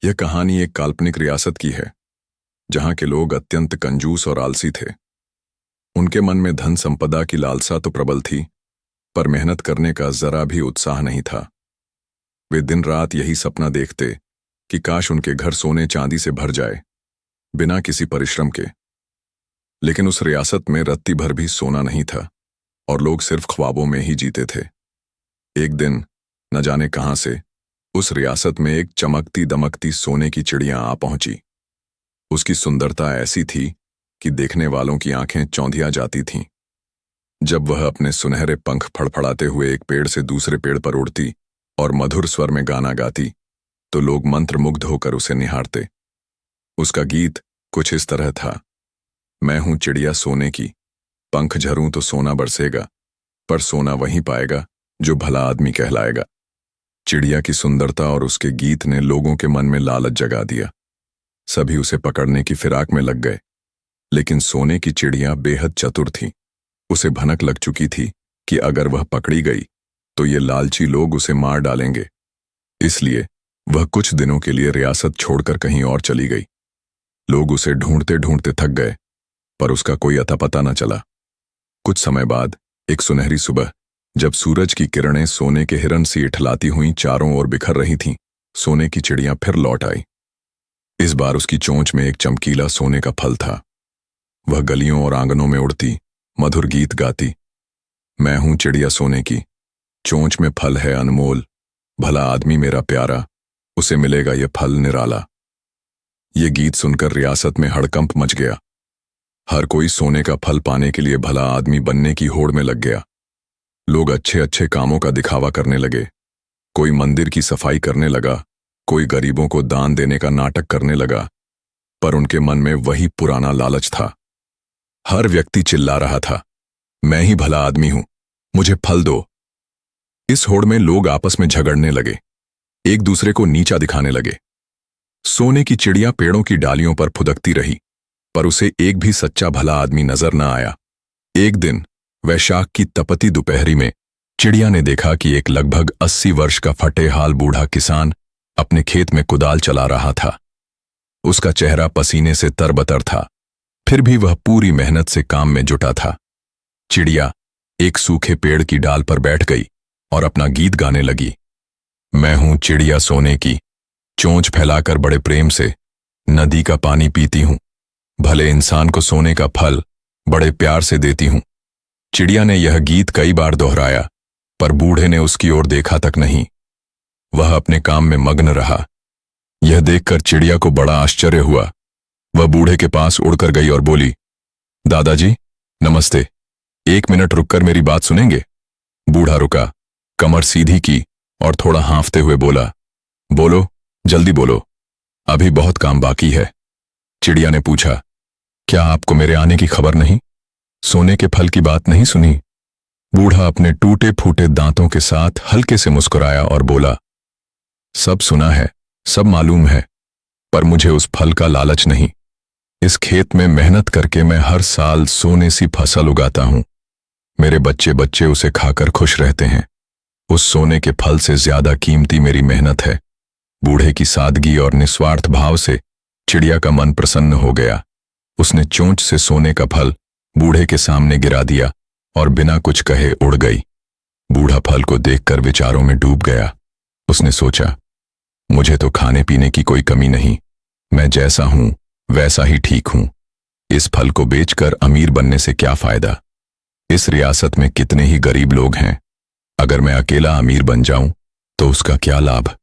यह कहानी एक काल्पनिक रियासत की है जहां के लोग अत्यंत कंजूस और आलसी थे। उनके मन में धन संपदा की लालसा तो प्रबल थी, पर मेहनत करने का जरा भी उत्साह नहीं था। वे दिन रात यही सपना देखते कि काश उनके घर सोने चांदी से भर जाए, बिना किसी परिश्रम के। लेकिन उस रियासत में रत्ती भर भी सोना नहीं था और लोग सिर्फ ख्वाबों में ही जीते थे। एक दिन न जाने कहां से उस रियासत में एक चमकती दमकती सोने की चिड़िया आ पहुंची। उसकी सुंदरता ऐसी थी कि देखने वालों की आंखें चौंधिया जाती थीं। जब वह अपने सुनहरे पंख फड़फड़ाते हुए एक पेड़ से दूसरे पेड़ पर उड़ती और मधुर स्वर में गाना गाती, तो लोग मंत्रमुग्ध होकर उसे निहारते। उसका गीत कुछ इस तरह था: मैं हूं चिड़िया सोने की, पंख झरूं तो सोना बरसेगा, पर सोना वहीं पाएगा जो भला आदमी कहलाएगा। चिड़िया की सुंदरता और उसके गीत ने लोगों के मन में लालच जगा दिया। सभी उसे पकड़ने की फिराक में लग गए। लेकिन सोने की चिड़िया बेहद चतुर थी। उसे भनक लग चुकी थी कि अगर वह पकड़ी गई तो ये लालची लोग उसे मार डालेंगे। इसलिए वह कुछ दिनों के लिए रियासत छोड़कर कहीं और चली गई। लोग उसे ढूंढते ढूंढते थक गए, पर उसका कोई अता पता न चला। कुछ समय बाद एक सुनहरी सुबह, जब सूरज की किरणें सोने के हिरन सी इठलाती हुई चारों ओर बिखर रही थीं, सोने की चिड़िया फिर लौट आई। इस बार उसकी चोंच में एक चमकीला सोने का फल था। वह गलियों और आंगनों में उड़ती, मधुर गीत गाती। मैं हूं चिड़िया सोने की, चोंच में फल है अनमोल, भला आदमी मेरा प्यारा, उसे मिलेगा यह फल निराला। ये गीत सुनकर रियासत में हड़कंप मच गया। हर कोई सोने का फल पाने के लिए भला आदमी बनने की होड़ में लग गया। लोग अच्छे अच्छे कामों का दिखावा करने लगे। कोई मंदिर की सफाई करने लगा, कोई गरीबों को दान देने का नाटक करने लगा, पर उनके मन में वही पुराना लालच था। हर व्यक्ति चिल्ला रहा था, मैं ही भला आदमी हूं, मुझे फल दो। इस होड़ में लोग आपस में झगड़ने लगे, एक दूसरे को नीचा दिखाने लगे। सोने की चिड़िया पेड़ों की डालियों पर फुदकती रही, पर उसे एक भी सच्चा भला आदमी नजर न आया। एक दिन वैशाख की तपती दोपहरी में चिड़िया ने देखा कि एक लगभग 80 वर्ष का फटेहाल बूढ़ा किसान अपने खेत में कुदाल चला रहा था। उसका चेहरा पसीने से तरबतर था, फिर भी वह पूरी मेहनत से काम में जुटा था। चिड़िया एक सूखे पेड़ की डाल पर बैठ गई और अपना गीत गाने लगी। मैं हूं चिड़िया सोने की, चोंच फैलाकर बड़े प्रेम से नदी का पानी पीती हूं, भले इंसान को सोने का फल बड़े प्यार से देती हूं। चिड़िया ने यह गीत कई बार दोहराया, पर बूढ़े ने उसकी ओर देखा तक नहीं। वह अपने काम में मग्न रहा। यह देखकर चिड़िया को बड़ा आश्चर्य हुआ। वह बूढ़े के पास उड़कर गई और बोली, दादाजी नमस्ते, 1 मिनट रुककर मेरी बात सुनेंगे? बूढ़ा रुका, कमर सीधी की और थोड़ा हाँफते हुए बोला, बोलो, जल्दी बोलो, अभी बहुत काम बाकी है। चिड़िया ने पूछा, क्या आपको मेरे आने की खबर नहीं? सोने के फल की बात नहीं सुनी? बूढ़ा अपने टूटे फूटे दांतों के साथ हल्के से मुस्कुराया और बोला, सब सुना है, सब मालूम है, पर मुझे उस फल का लालच नहीं। इस खेत में मेहनत करके मैं हर साल सोने सी फसल उगाता हूं। मेरे बच्चे बच्चे उसे खाकर खुश रहते हैं। उस सोने के फल से ज्यादा कीमती मेरी मेहनत है। बूढ़े की सादगी और निस्वार्थ भाव से चिड़िया का मन प्रसन्न हो गया। उसने चोंच से सोने का फल बूढ़े के सामने गिरा दिया और बिना कुछ कहे उड़ गई। बूढ़ा फल को देखकर विचारों में डूब गया। उसने सोचा, मुझे तो खाने पीने की कोई कमी नहीं, मैं जैसा हूं वैसा ही ठीक हूं। इस फल को बेचकर अमीर बनने से क्या फायदा? इस रियासत में कितने ही गरीब लोग हैं। अगर मैं अकेला अमीर बन जाऊं तो उसका क्या लाभ?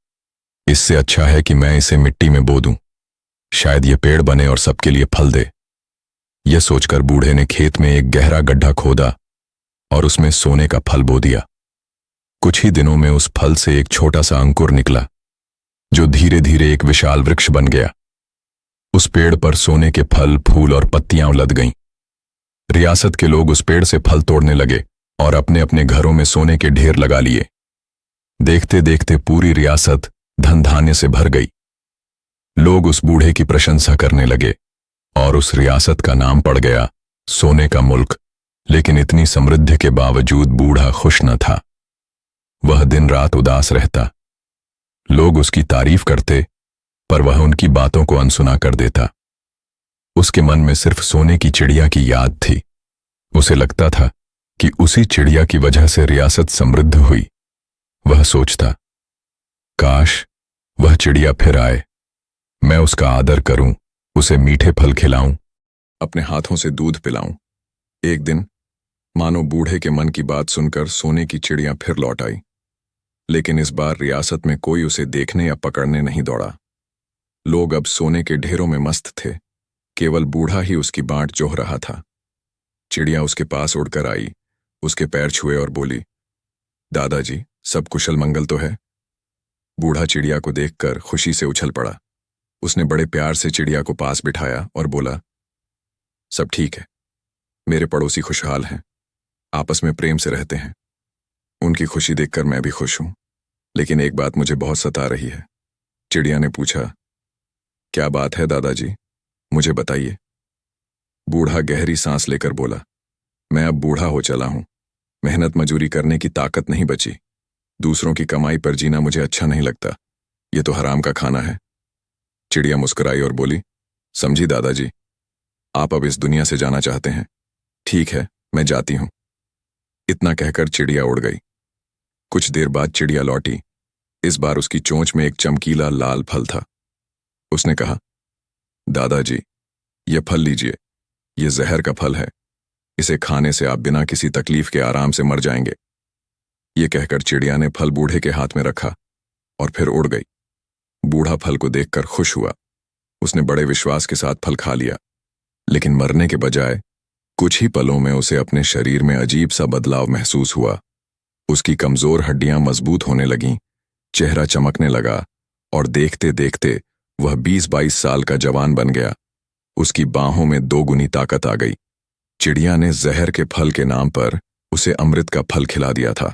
इससे अच्छा है कि मैं इसे मिट्टी में बो दूं, शायद ये पेड़ बने और सबके लिए फल दे। यह सोचकर बूढ़े ने खेत में एक गहरा गड्ढा खोदा और उसमें सोने का फल बो दिया। कुछ ही दिनों में उस फल से एक छोटा सा अंकुर निकला, जो धीरे धीरे एक विशाल वृक्ष बन गया। उस पेड़ पर सोने के फल, फूल और पत्तियां लद गईं। रियासत के लोग उस पेड़ से फल तोड़ने लगे और अपने अपने घरों में सोने के ढेर लगा लिए। देखते देखते पूरी रियासत धन धान्य से भर गई। लोग उस बूढ़े की प्रशंसा करने लगे और उस रियासत का नाम पड़ गया सोने का मुल्क। लेकिन इतनी समृद्धि के बावजूद बूढ़ा खुश न था। वह दिन रात उदास रहता। लोग उसकी तारीफ करते, पर वह उनकी बातों को अनसुना कर देता। उसके मन में सिर्फ सोने की चिड़िया की याद थी। उसे लगता था कि उसी चिड़िया की वजह से रियासत समृद्ध हुई। वह सोचता, काश वह चिड़िया फिर आए, मैं उसका आदर करूं, उसे मीठे फल खिलाऊं, अपने हाथों से दूध पिलाऊं। एक दिन मानो बूढ़े के मन की बात सुनकर सोने की चिड़िया फिर लौट आई, लेकिन इस बार रियासत में कोई उसे देखने या पकड़ने नहीं दौड़ा। लोग अब सोने के ढेरों में मस्त थे, केवल बूढ़ा ही उसकी बाट जोह रहा था। चिड़िया उसके पास उड़कर आई, उसके पैर छुए और बोली, दादाजी, सब कुशल मंगल तो है? बूढ़ा चिड़िया को देखकर खुशी से उछल पड़ा। उसने बड़े प्यार से चिड़िया को पास बिठाया और बोला, सब ठीक है, मेरे पड़ोसी खुशहाल हैं, आपस में प्रेम से रहते हैं। उनकी खुशी देखकर मैं भी खुश हूं, लेकिन एक बात मुझे बहुत सता रही है। चिड़िया ने पूछा, क्या बात है दादाजी, मुझे बताइए। बूढ़ा गहरी सांस लेकर बोला, मैं अब बूढ़ा हो चला हूं, मेहनत मजूरी करने की ताकत नहीं बची। दूसरों की कमाई पर जीना मुझे अच्छा नहीं लगता, ये तो हराम का खाना है। चिड़िया मुस्कुराई और बोली, समझी दादाजी, आप अब इस दुनिया से जाना चाहते हैं, ठीक है, मैं जाती हूं। इतना कहकर चिड़िया उड़ गई। कुछ देर बाद चिड़िया लौटी। इस बार उसकी चोंच में एक चमकीला लाल फल था। उसने कहा, दादाजी, यह फल लीजिए, यह जहर का फल है, इसे खाने से आप बिना किसी तकलीफ के आराम से मर जाएंगे। यह कहकर चिड़िया ने फल बूढ़े के हाथ में रखा और फिर उड़ गई। बूढ़ा फल को देखकर खुश हुआ। उसने बड़े विश्वास के साथ फल खा लिया, लेकिन मरने के बजाय कुछ ही पलों में उसे अपने शरीर में अजीब सा बदलाव महसूस हुआ। उसकी कमजोर हड्डियां मजबूत होने लगीं, चेहरा चमकने लगा और देखते देखते वह 20-22 साल का जवान बन गया। उसकी बाहों में 2 गुनी ताकत आ गई। चिड़िया ने जहर के फल के नाम पर उसे अमृत का फल खिला दिया था।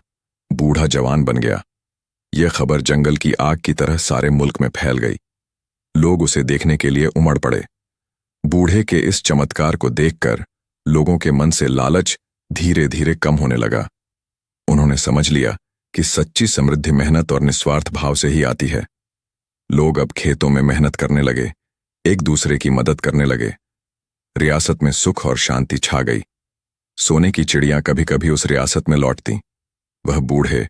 बूढ़ा जवान बन गया। यह खबर जंगल की आग की तरह सारे मुल्क में फैल गई। लोग उसे देखने के लिए उमड़ पड़े। बूढ़े के इस चमत्कार को देखकर लोगों के मन से लालच धीरे धीरे कम होने लगा। उन्होंने समझ लिया कि सच्ची समृद्धि मेहनत और निस्वार्थ भाव से ही आती है। लोग अब खेतों में मेहनत करने लगे, एक दूसरे की मदद करने लगे। रियासत में सुख और शांति छा गई। सोने की चिड़िया कभी कभी उस रियासत में लौटती। वह बूढ़े,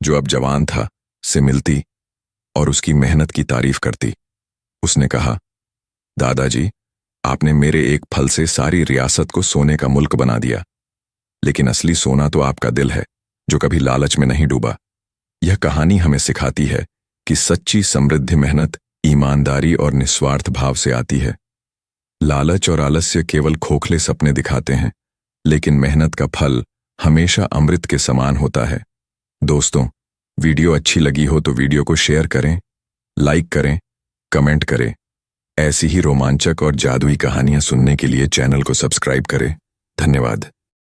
जो अब जवान था, से मिलती और उसकी मेहनत की तारीफ करती। उसने कहा, दादाजी, आपने मेरे एक फल से सारी रियासत को सोने का मुल्क बना दिया, लेकिन असली सोना तो आपका दिल है, जो कभी लालच में नहीं डूबा। यह कहानी हमें सिखाती है कि सच्ची समृद्धि मेहनत, ईमानदारी और निस्वार्थ भाव से आती है। लालच और आलस्य केवल खोखले सपने दिखाते हैं, लेकिन मेहनत का फल हमेशा अमृत के समान होता है। दोस्तों, वीडियो अच्छी लगी हो तो वीडियो को शेयर करें, लाइक करें, कमेंट करें। ऐसी ही रोमांचक और जादुई कहानियां सुनने के लिए चैनल को सब्सक्राइब करें। धन्यवाद।